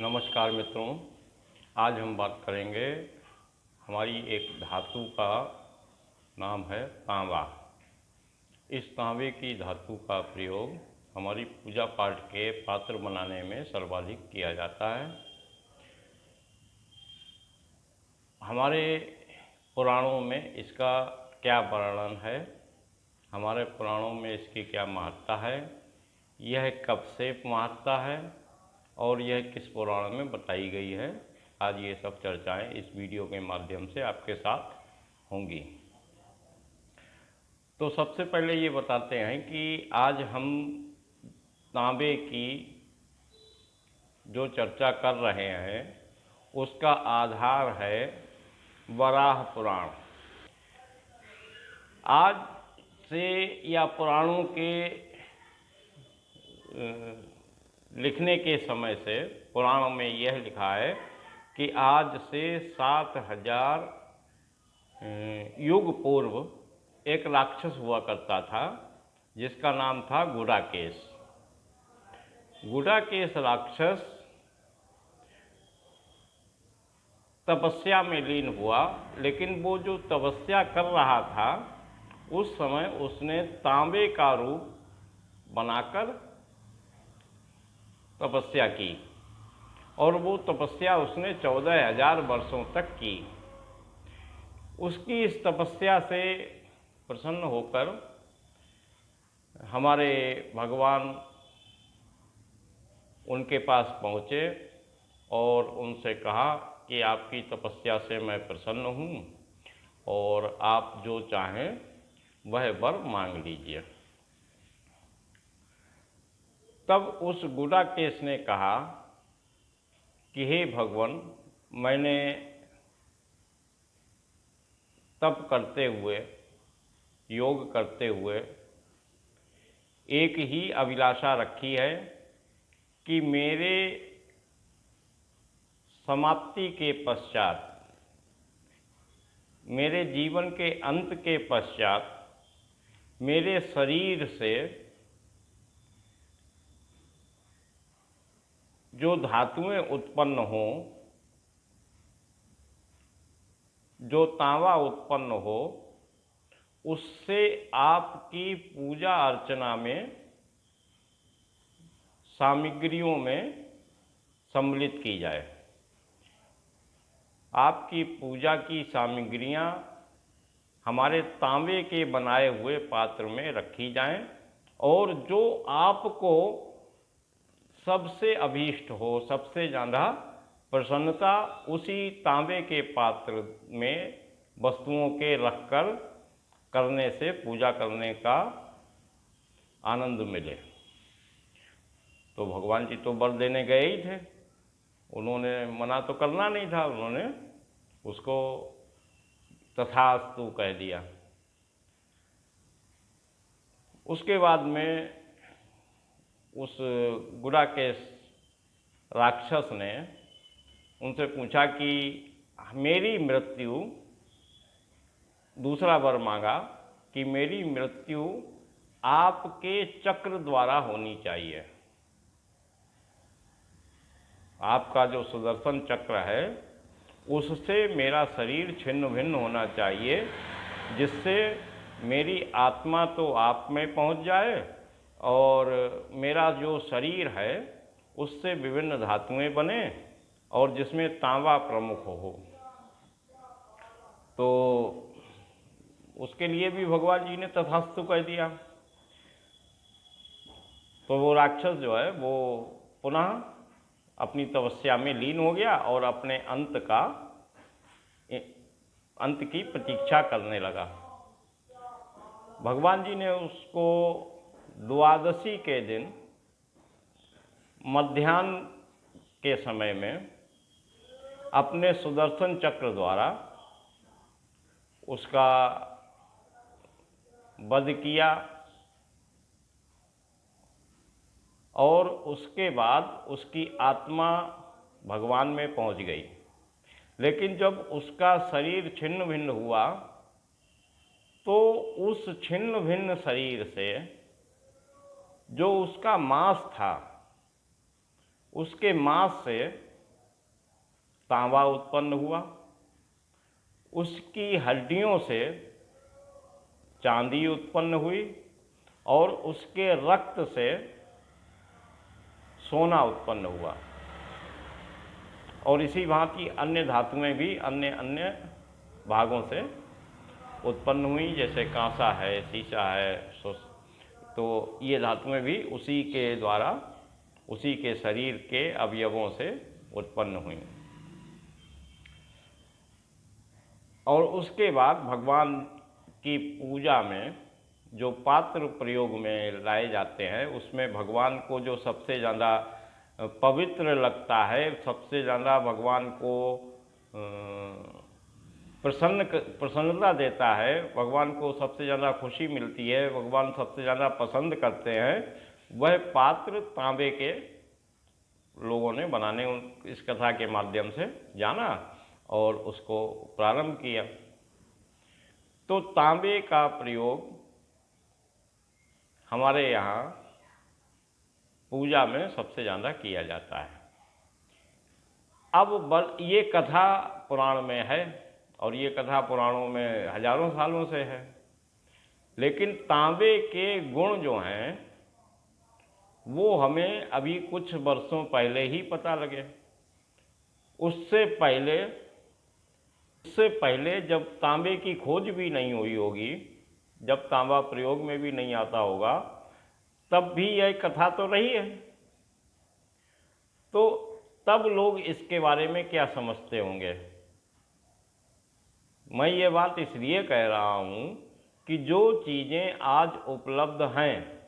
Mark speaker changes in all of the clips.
Speaker 1: नमस्कार मित्रों, आज हम बात करेंगे। हमारी एक धातु का नाम है तांबा। इस तांबे की धातु का प्रयोग हमारी पूजा पाठ के पात्र बनाने में सर्वाधिक किया जाता है। हमारे पुराणों में इसका क्या वर्णन है, हमारे पुराणों में इसकी क्या महत्ता है, यह कब से महत्ता है और यह किस पुराण में बताई गई है, आज ये सब चर्चाएं इस वीडियो के माध्यम से आपके साथ होंगी। तो सबसे पहले ये बताते हैं कि आज हम तांबे की जो चर्चा कर रहे हैं उसका आधार है वराह पुराण। आज से या पुराणों के लिखने के समय से पुराण में यह लिखा है कि आज से 7000 युग पूर्व एक राक्षस हुआ करता था जिसका नाम था गुडाकेश। गुडाकेश राक्षस तपस्या में लीन हुआ, लेकिन वो जो तपस्या कर रहा था उस समय उसने तांबे का रूप बनाकर तपस्या की और वो तपस्या उसने 14,000 वर्षों तक की। उसकी इस तपस्या से प्रसन्न होकर हमारे भगवान उनके पास पहुँचे और उनसे कहा कि आपकी तपस्या से मैं प्रसन्न हूँ और आप जो चाहें वह वर मांग लीजिए। तब उस गुडाकेश ने कहा कि हे भगवान, मैंने तप करते हुए, योग करते हुए एक ही अभिलाषा रखी है कि मेरे समाप्ति के पश्चात, मेरे जीवन के अंत के पश्चात मेरे शरीर से जो धातुएं उत्पन्न हों, जो तांबा उत्पन्न हो, उससे आपकी पूजा अर्चना में सामग्रियों में सम्मिलित की जाए। आपकी पूजा की सामग्रियां हमारे तांबे के बनाए हुए पात्र में रखी जाएं और जो आपको सबसे अभीष्ट हो, सबसे ज़्यादा प्रसन्नता उसी तांबे के पात्र में वस्तुओं के रखकर करने से पूजा करने का आनंद मिले। तो भगवान जी तो वर देने गए ही थे, उन्होंने मना तो करना नहीं था, उन्होंने उसको तथास्तु कह दिया। उसके बाद में उस गुडाकेश राक्षस ने उनसे पूछा कि मेरी मृत्यु, दूसरा वर मांगा कि मेरी मृत्यु आपके चक्र द्वारा होनी चाहिए। आपका जो सुदर्शन चक्र है उससे मेरा शरीर छिन्न भिन्न होना चाहिए, जिससे मेरी आत्मा तो आप में पहुंच जाए और मेरा जो शरीर है उससे विभिन्न धातुएं बने और जिसमें तांबा प्रमुख हो। तो उसके लिए भी भगवान जी ने तथास्तु कह दिया। तो वो राक्षस जो है वो पुनः अपनी तपस्या में लीन हो गया और अपने अंत की प्रतीक्षा करने लगा। भगवान जी ने उसको द्वादशी के दिन मध्याह्न के समय में अपने सुदर्शन चक्र द्वारा उसका वध किया और उसके बाद उसकी आत्मा भगवान में पहुंच गई। लेकिन जब उसका शरीर छिन्न भिन्न हुआ तो उस छिन्न भिन्न शरीर से जो उसका मांस था, उसके मांस से तांबा उत्पन्न हुआ, उसकी हड्डियों से चांदी उत्पन्न हुई और उसके रक्त से सोना उत्पन्न हुआ। और इसी भांति अन्य धातुएं भी अन्य अन्य भागों से उत्पन्न हुई, जैसे कांसा है, शीशा है, तो ये धातुएं भी उसी के द्वारा, उसी के शरीर के अवयवों से उत्पन्न हुई। और उसके बाद भगवान की पूजा में जो पात्र प्रयोग में लाए जाते हैं, उसमें भगवान को जो सबसे ज़्यादा पवित्र लगता है, सबसे ज़्यादा भगवान को प्रसन्नता देता है, भगवान को सबसे ज़्यादा खुशी मिलती है, भगवान सबसे ज़्यादा पसंद करते हैं, वह पात्र तांबे के लोगों ने बनाने इस कथा के माध्यम से जाना और उसको प्रारंभ किया। तो तांबे का प्रयोग हमारे यहाँ पूजा में सबसे ज़्यादा किया जाता है। अब ये कथा पुराण में है और ये कथा पुराणों में हजारों सालों से है, लेकिन तांबे के गुण जो हैं वो हमें अभी कुछ वर्षों पहले ही पता लगे। उससे पहले जब तांबे की खोज भी नहीं हुई होगी, जब तांबा प्रयोग में भी नहीं आता होगा, तब भी यह कथा तो रही है। तो तब लोग इसके बारे में क्या समझते होंगे? मैं ये बात इसलिए कह रहा हूँ कि जो चीज़ें आज उपलब्ध हैं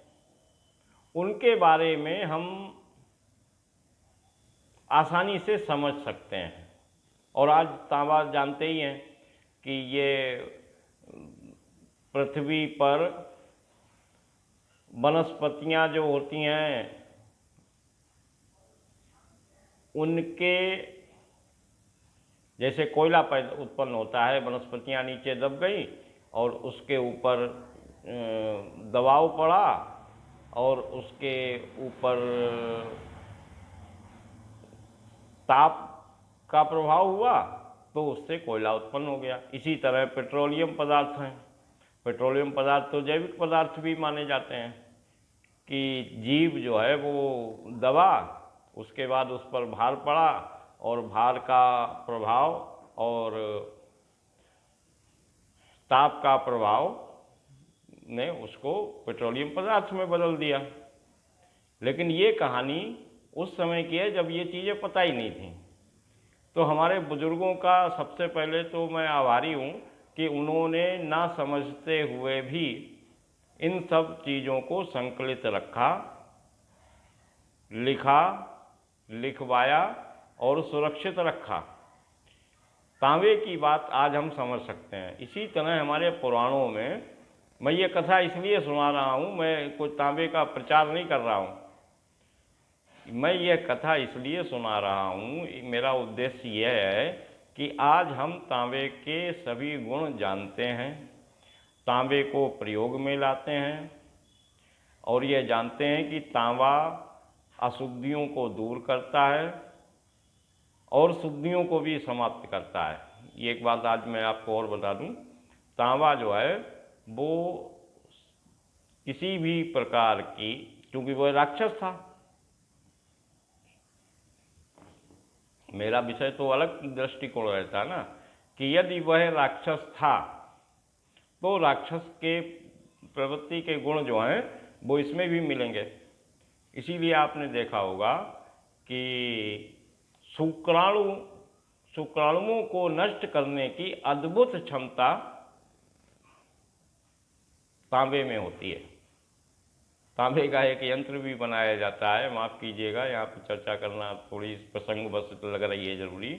Speaker 1: उनके बारे में हम आसानी से समझ सकते हैं। और आज तांबा जानते ही हैं कि ये पृथ्वी पर वनस्पतियाँ जो होती हैं उनके, जैसे कोयला पैदा उत्पन्न होता है, वनस्पतियाँ नीचे दब गई और उसके ऊपर दबाव पड़ा और उसके ऊपर ताप का प्रभाव हुआ तो उससे कोयला उत्पन्न हो गया। इसी तरह पेट्रोलियम पदार्थ हैं, पेट्रोलियम पदार्थ तो जैविक पदार्थ भी माने जाते हैं कि जीव जो है वो दबा, उसके बाद उस पर भार पड़ा और भार का प्रभाव और ताप का प्रभाव ने उसको पेट्रोलियम पदार्थ में बदल दिया। लेकिन ये कहानी उस समय की है जब ये चीज़ें पता ही नहीं थी। तो हमारे बुजुर्गों का सबसे पहले तो मैं आभारी हूँ कि उन्होंने ना समझते हुए भी इन सब चीज़ों को संकलित रखा, लिखा, लिखवाया और सुरक्षित रखा। तांबे की बात आज हम समझ सकते हैं। इसी तरह हमारे पुराणों में, मैं ये कथा इसलिए सुना रहा हूँ, मैं कोई तांबे का प्रचार नहीं कर रहा हूँ, मैं ये कथा इसलिए सुना रहा हूँ, मेरा उद्देश्य यह है कि आज हम तांबे के सभी गुण जानते हैं, तांबे को प्रयोग में लाते हैं और ये जानते हैं कि तांबा अशुद्धियों को दूर करता है और शुद्धियों को भी समाप्त करता है। ये एक बात आज मैं आपको और बता दूं, तांबा जो है वो किसी भी प्रकार की, क्योंकि वह राक्षस था, मेरा विषय तो अलग दृष्टिकोण रहता ना, कि यदि वह राक्षस था तो राक्षस के प्रवृत्ति के गुण जो हैं वो इसमें भी मिलेंगे। इसीलिए आपने देखा होगा कि शुक्राणुओं को नष्ट करने की अद्भुत क्षमता तांबे में होती है। तांबे का एक यंत्र भी बनाया जाता है, माफ़ कीजिएगा यहाँ पर चर्चा करना थोड़ी प्रसंगवश लग रही है जरूरी।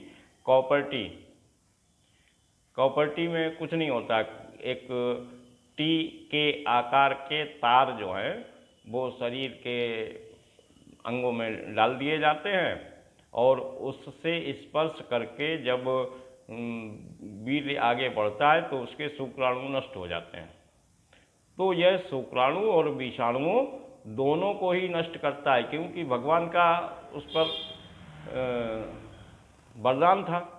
Speaker 1: कॉपर्टी में कुछ नहीं होता, एक टी के आकार के तार जो हैं वो शरीर के अंगों में डाल दिए जाते हैं और उससे स्पर्श करके जब वीर्य आगे बढ़ता है तो उसके शुक्राणु नष्ट हो जाते हैं। तो यह शुक्राणु और विषाणुओं दोनों को ही नष्ट करता है, क्योंकि भगवान का उस पर वरदान था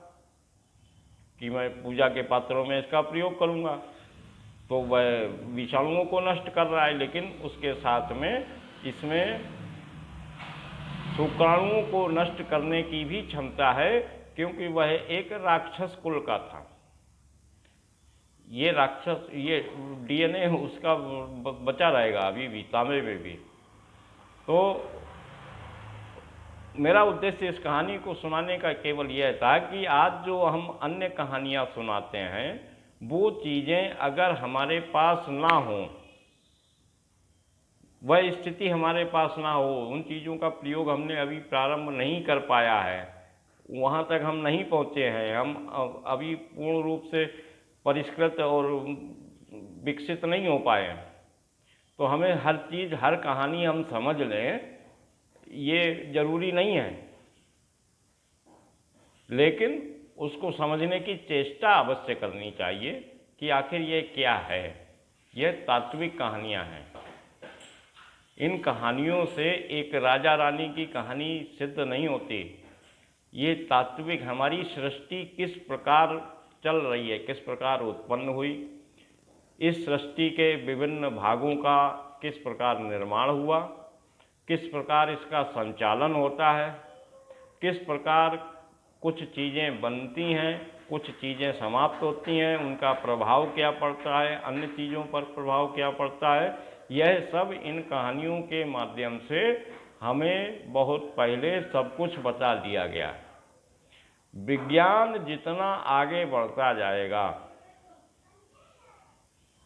Speaker 1: कि मैं पूजा के पात्रों में इसका प्रयोग करूँगा। तो वह विषाणुओं को नष्ट कर रहा है, लेकिन उसके साथ में इसमें शुक्राणुओं को नष्ट करने की भी क्षमता है, क्योंकि वह एक राक्षस कुल का था। ये राक्षस, ये डीएनए उसका बचा रहेगा अभी भी, तांबे में भी। तो मेरा उद्देश्य इस कहानी को सुनाने का केवल यह था कि आज जो हम अन्य कहानियाँ सुनाते हैं, वो चीज़ें अगर हमारे पास ना हो, वह स्थिति हमारे पास ना हो, उन चीज़ों का प्रयोग हमने अभी प्रारंभ नहीं कर पाया है, वहाँ तक हम नहीं पहुँचे हैं, हम अभी पूर्ण रूप से परिष्कृत और विकसित नहीं हो पाए हैं, तो हमें हर चीज़, हर कहानी हम समझ लें, ये जरूरी नहीं है। लेकिन उसको समझने की चेष्टा अवश्य करनी चाहिए कि आखिर ये क्या है। ये तात्विक कहानियाँ हैं। इन कहानियों से एक राजा रानी की कहानी सिद्ध नहीं होती। ये तात्विक, हमारी सृष्टि किस प्रकार चल रही है, किस प्रकार उत्पन्न हुई, इस सृष्टि के विभिन्न भागों का किस प्रकार निर्माण हुआ, किस प्रकार इसका संचालन होता है, किस प्रकार कुछ चीज़ें बनती हैं, कुछ चीज़ें समाप्त होती हैं, उनका प्रभाव क्या पड़ता है, अन्य चीज़ों पर प्रभाव क्या पड़ता है, यह सब इन कहानियों के माध्यम से हमें बहुत पहले सब कुछ बता दिया गया। विज्ञान जितना आगे बढ़ता जाएगा,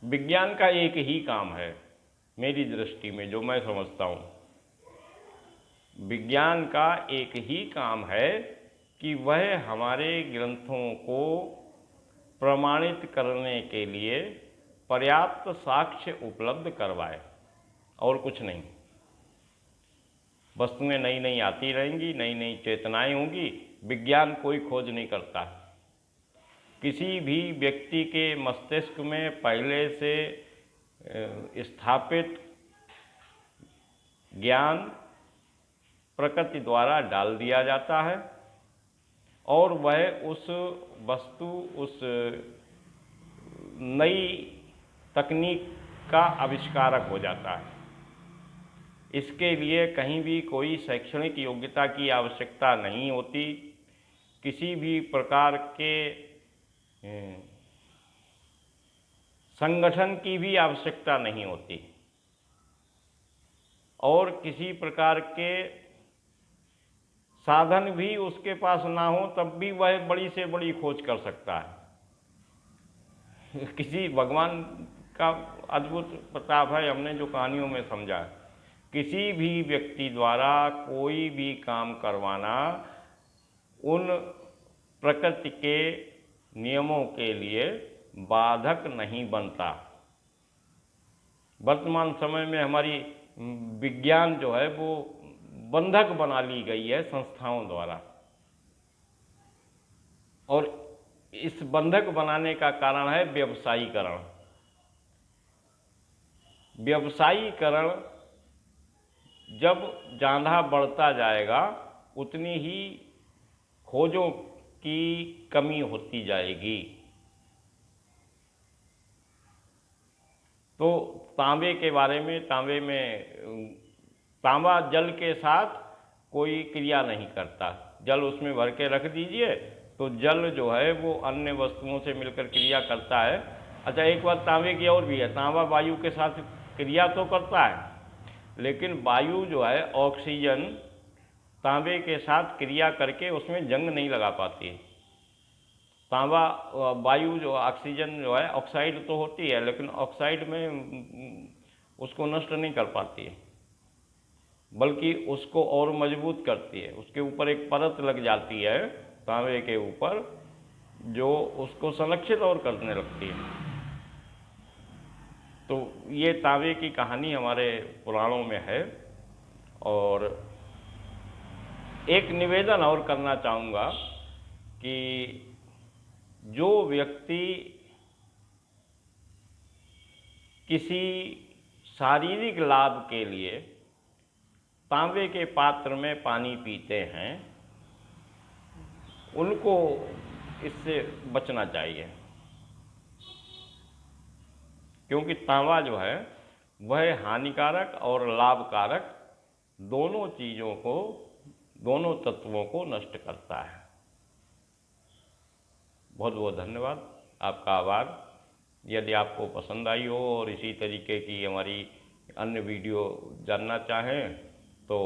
Speaker 1: विज्ञान का एक ही काम है मेरी दृष्टि में, जो मैं समझता हूँ, विज्ञान का एक ही काम है कि वह हमारे ग्रंथों को प्रमाणित करने के लिए पर्याप्त साक्ष्य उपलब्ध करवाए, और कुछ नहीं। वस्तुएं नई नई आती रहेंगी, नई नई चेतनाएं होंगी, विज्ञान कोई खोज नहीं करता। किसी भी व्यक्ति के मस्तिष्क में पहले से स्थापित ज्ञान प्रकृति द्वारा डाल दिया जाता है, और वह उस वस्तु, उस नई तकनीक का आविष्कारक हो जाता है। इसके लिए कहीं भी कोई शैक्षणिक योग्यता की आवश्यकता नहीं होती, किसी भी प्रकार के संगठन की भी आवश्यकता नहीं होती, और किसी प्रकार के साधन भी उसके पास ना हो, तब भी वह बड़ी से बड़ी खोज कर सकता है। किसी भगवान का अद्भुत प्रताप है, हमने जो कहानियों में समझा, किसी भी व्यक्ति द्वारा कोई भी काम करवाना उन प्रकृति के नियमों के लिए बाधक नहीं बनता। वर्तमान समय में हमारी विज्ञान जो है वो बंधक बना ली गई है संस्थाओं द्वारा, और इस बंधक बनाने का कारण है व्यवसायीकरण। व्यवसायीकरण जब ज़्यादा बढ़ता जाएगा, उतनी ही खोजों की कमी होती जाएगी। तो तांबे के बारे में, तांबा जल के साथ कोई क्रिया नहीं करता। जल उसमें भर के रख दीजिए तो जल जो है वो अन्य वस्तुओं से मिलकर क्रिया करता है। अच्छा, एक बात तांबे की और भी है, तांबा वायु के साथ क्रिया तो करता है, लेकिन वायु जो है ऑक्सीजन तांबे के साथ क्रिया करके उसमें जंग नहीं लगा पाती। तांबा वायु जो ऑक्सीजन जो है, ऑक्साइड तो होती है, लेकिन ऑक्साइड में उसको नष्ट नहीं कर पाती है, बल्कि उसको और मजबूत करती है। उसके ऊपर एक परत लग जाती है तांबे के ऊपर, जो उसको संरक्षित और करने लगती है। तो ये तांबे की कहानी हमारे पुराणों में है। और एक निवेदन और करना चाहूँगा कि जो व्यक्ति किसी शारीरिक लाभ के लिए तांबे के पात्र में पानी पीते हैं, उनको इससे बचना चाहिए, क्योंकि तांबा जो है वह हानिकारक और लाभकारक दोनों चीज़ों को, दोनों तत्वों को नष्ट करता है। बहुत बहुत धन्यवाद, आपका आभार। यदि आपको पसंद आई हो और इसी तरीके की हमारी अन्य वीडियो जानना चाहें तो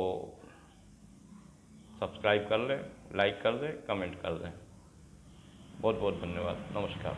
Speaker 1: सब्सक्राइब कर लें, लाइक कर दें, कमेंट कर दें। बहुत बहुत धन्यवाद, नमस्कार।